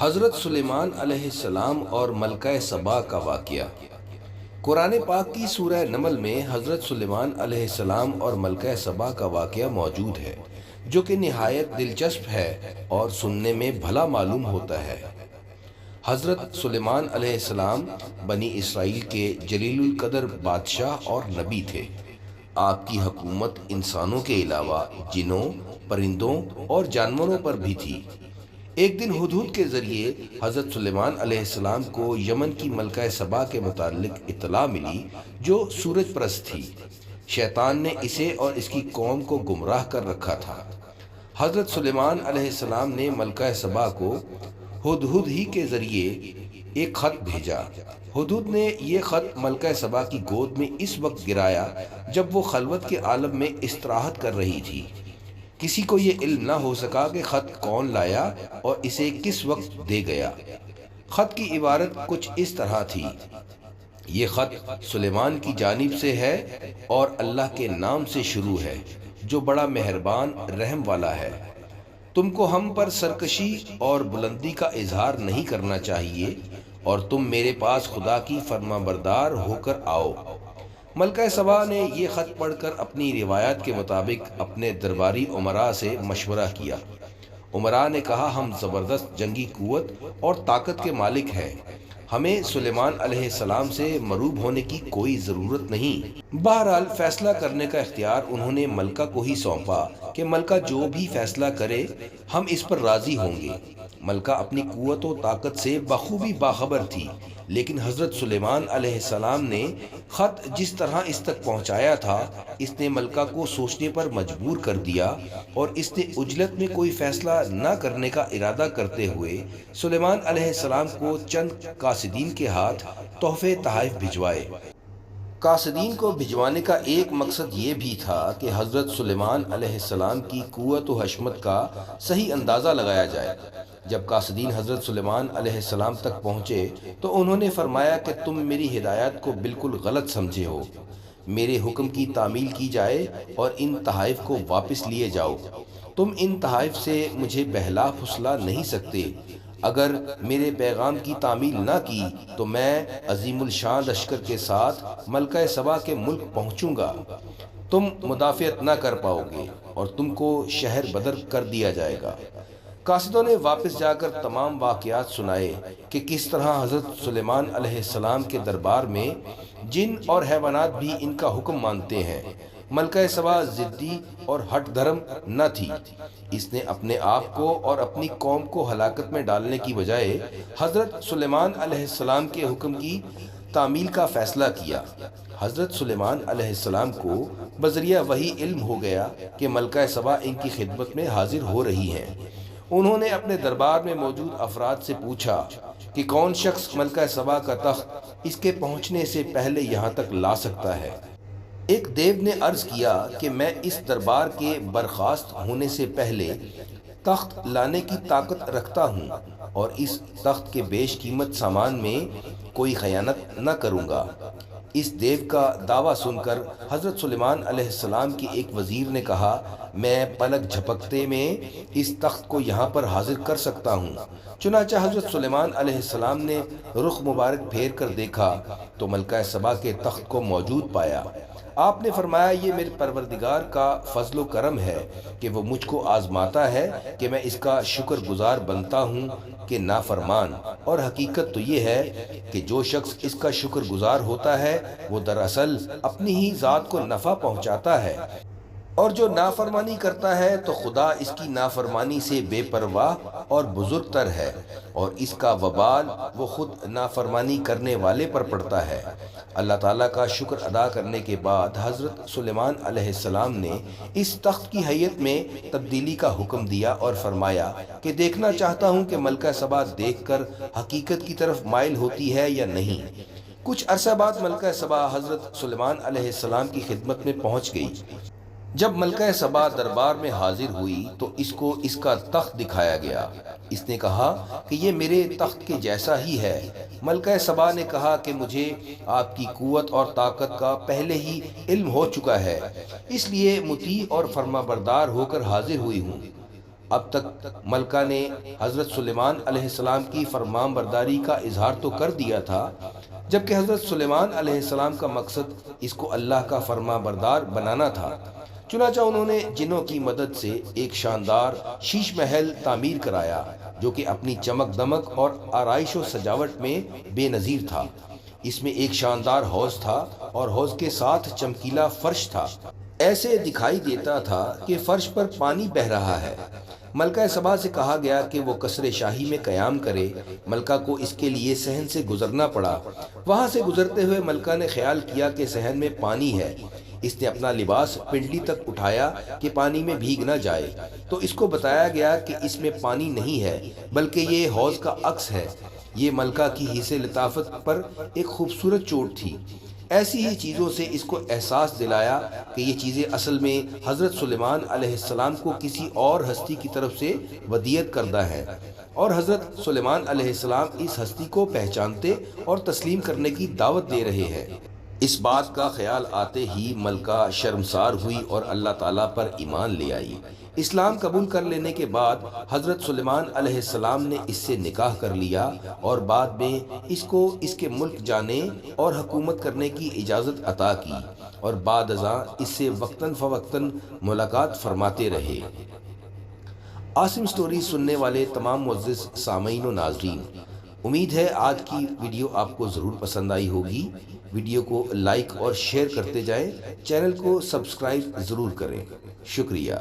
حضرت سلیمان علیہ السلام اور ملکہ سبا کا واقعہ۔ قرآن پاک کی سورہ نمل میں حضرت سلیمان علیہ السلام اور ملکہ سبا کا واقعہ موجود ہے، جو کہ نہایت دلچسپ ہے اور سننے میں بھلا معلوم ہوتا ہے۔ حضرت سلیمان علیہ السلام بنی اسرائیل کے جلیل القدر بادشاہ اور نبی تھے۔ آپ کی حکومت انسانوں کے علاوہ جنوں، پرندوں اور جانوروں پر بھی تھی۔ ایک دن ہدہد کے ذریعے حضرت سلیمان علیہ السلام کو یمن کی ملکہ سبا کے متعلق اطلاع ملی، جو سورج پرست تھی۔ شیطان نے اسے اور اس کی قوم کو گمراہ کر رکھا تھا۔ حضرت سلیمان علیہ السلام نے ملکہ سبا کو ہدہد ہی کے ذریعے ایک خط بھیجا۔ ہدہد نے یہ خط ملکہ سبا کی گود میں اس وقت گرایا جب وہ خلوت کے عالم میں استراحت کر رہی تھی۔ کسی کو یہ علم نہ ہو سکا کہ خط کون لایا اور اسے کس وقت دے گیا۔ خط کی عبارت کچھ اس طرح تھی: یہ خط سلیمان کی جانب سے ہے اور اللہ کے نام سے شروع ہے، جو بڑا مہربان رحم والا ہے۔ تم کو ہم پر سرکشی اور بلندی کا اظہار نہیں کرنا چاہیے، اور تم میرے پاس خدا کی فرما بردار ہو کر آؤ۔ ملکہ سبا نے یہ خط پڑھ کر اپنی روایات کے مطابق اپنے درباری امراء سے مشورہ کیا۔ امراء نے کہا، ہم زبردست جنگی قوت اور طاقت کے مالک ہیں، ہمیں سلیمان علیہ السلام سے مروب ہونے کی کوئی ضرورت نہیں۔ بہرحال فیصلہ کرنے کا اختیار انہوں نے ملکہ کو ہی سونپا کہ ملکہ جو بھی فیصلہ کرے ہم اس پر راضی ہوں گے۔ ملکہ اپنی قوت و طاقت سے بخوبی باخبر تھی، لیکن حضرت سلیمان علیہ السلام نے خط جس طرح اس تک پہنچایا تھا، اس نے ملکہ کو سوچنے پر مجبور کر دیا، اور اس نے عجلت میں کوئی فیصلہ نہ کرنے کا ارادہ کرتے ہوئے سلیمان علیہ السلام کو چند قاصدین کے ہاتھ تحفے تحائف بھجوائے۔ قاصدین کو بھجوانے کا ایک مقصد یہ بھی تھا کہ حضرت سلیمان علیہ السلام کی قوت و حشمت کا صحیح اندازہ لگایا جائے۔ جب قاصدین حضرت سلیمان علیہ السلام تک پہنچے تو انہوں نے فرمایا کہ تم میری ہدایات کو بالکل غلط سمجھے ہو۔ میرے حکم کی تعمیل کی جائے اور ان تحائف کو واپس لیے جاؤ۔ تم ان تحائف سے مجھے بہلا پھسلا نہیں سکتے۔ اگر میرے پیغام کی تعمیل نہ کی تو میں عظیم الشان لشکر کے ساتھ ملکہ سبا کے ملک پہنچوں گا۔ تم مدافعت نہ کر پاؤ گے اور تم کو شہر بدر کر دیا جائے گا۔ قاصدوں نے واپس جا کر تمام واقعات سنائے کہ کس طرح حضرت سلیمان علیہ السلام کے دربار میں جن اور حیوانات بھی ان کا حکم مانتے ہیں۔ ملکہ سبا ضدی اور ہٹ دھرم نہ تھی۔ اس نے اپنے آپ کو اور اپنی قوم کو ہلاکت میں ڈالنے کی بجائے حضرت سلیمان علیہ السلام کے حکم کی تعمیل کا فیصلہ کیا۔ حضرت سلیمان علیہ السلام کو بذریعہ وحی علم ہو گیا کہ ملکہ سبا ان کی خدمت میں حاضر ہو رہی ہیں۔ انہوں نے اپنے دربار میں موجود افراد سے پوچھا کہ کون شخص ملکہ سبا کا تخت اس کے پہنچنے سے پہلے یہاں تک لا سکتا ہے۔ ایک دیو نے عرض کیا کہ میں اس دربار کے برخاست ہونے سے پہلے تخت لانے کی طاقت رکھتا ہوں، اور اس تخت کے بیش قیمت سامان میں کوئی خیانت نہ کروں گا۔ اس دیو کا دعویٰ سن کر حضرت سلیمان علیہ السلام کے ایک وزیر نے کہا، میں پلک جھپکتے میں اس تخت کو یہاں پر حاضر کر سکتا ہوں۔ چنانچہ حضرت سلیمان علیہ السلام نے رخ مبارک پھیر کر دیکھا تو ملکہ سبا کے تخت کو موجود پایا۔ آپ نے فرمایا، یہ میرے پروردگار کا فضل و کرم ہے کہ وہ مجھ کو آزماتا ہے کہ میں اس کا شکر گزار بنتا ہوں کہ نافرمان، اور حقیقت تو یہ ہے کہ جو شخص اس کا شکر گزار ہوتا ہے وہ دراصل اپنی ہی ذات کو نفع پہنچاتا ہے، اور جو نافرمانی کرتا ہے تو خدا اس کی نافرمانی سے بے پرواہ اور بزرگ تر ہے، اور اس کا وبال وہ خود نافرمانی کرنے والے پر پڑتا ہے۔ اللہ تعالیٰ کا شکر ادا کرنے کے بعد حضرت سلیمان علیہ السلام نے اس تخت کی حیت میں تبدیلی کا حکم دیا اور فرمایا کہ دیکھنا چاہتا ہوں کہ ملکہ سبا دیکھ کر حقیقت کی طرف مائل ہوتی ہے یا نہیں۔ کچھ عرصہ بعد ملکہ سبا حضرت سلیمان علیہ السلام کی خدمت میں پہنچ گئی۔ جب ملکہ سبا دربار میں حاضر ہوئی تو اس کو اس کا تخت دکھایا گیا۔ اس نے کہا کہ یہ میرے تخت کے جیسا ہی ہے۔ ملکہ سبا نے کہا کہ مجھے آپ کی قوت اور طاقت کا پہلے ہی علم ہو چکا ہے، اس لیے مطیع اور فرما بردار ہو کر حاضر ہوئی ہوں۔ اب تک ملکہ نے حضرت سلیمان علیہ السلام کی فرمان برداری کا اظہار تو کر دیا تھا، جبکہ حضرت سلیمان علیہ السلام کا مقصد اس کو اللہ کا فرما بردار بنانا تھا۔ چنانچہ انہوں نے جنوں کی مدد سے ایک شاندار شیش محل تعمیر کرایا جو کہ اپنی چمک دمک اور آرائش و سجاوٹ میں بے نظیر تھا۔ اس میں ایک شاندار حوض تھا اور حوض کے ساتھ چمکیلا فرش تھا، ایسے دکھائی دیتا تھا کہ فرش پر پانی بہہ رہا ہے۔ ملکہ سبا سے کہا گیا کہ وہ قصر شاہی میں قیام کرے۔ ملکہ کو اس کے لیے صحن سے گزرنا پڑا۔ وہاں سے گزرتے ہوئے ملکہ نے خیال کیا کہ صحن میں پانی ہے۔ اس نے اپنا لباس پنڈلی تک اٹھایا کہ پانی میں بھیگ نہ جائے، تو اس کو بتایا گیا کہ اس میں پانی نہیں ہے بلکہ یہ حوض کا عکس ہے۔ یہ ملکہ کی حس لطافت پر ایک خوبصورت چوٹ تھی۔ ایسی ہی چیزوں سے اس کو احساس دلایا کہ یہ چیزیں اصل میں حضرت سلیمان علیہ السلام کو کسی اور ہستی کی طرف سے ودیعت کردہ ہیں، اور حضرت سلیمان علیہ السلام اس ہستی کو پہچانتے اور تسلیم کرنے کی دعوت دے رہے ہیں۔ اس بات کا خیال آتے ہی ملکہ شرمسار ہوئی اور اللہ تعالیٰ پر ایمان لے آئی۔ اسلام قبول کر لینے کے بعد حضرت سلیمان علیہ السلام نے اس سے نکاح کر لیا اور بعد میں اس کو اس کے ملک جانے اور حکومت کرنے کی اجازت عطا کی، اور بعد ازاں اس سے وقتاً فوقتاً ملاقات فرماتے رہے۔ عاصم سٹوری سننے والے تمام معزز سامعین و ناظرین، امید ہے آج کی ویڈیو آپ کو ضرور پسند آئی ہوگی۔ ویڈیو کو لائک اور شیئر کرتے جائیں، چینل کو سبسکرائب ضرور کریں۔ شکریہ۔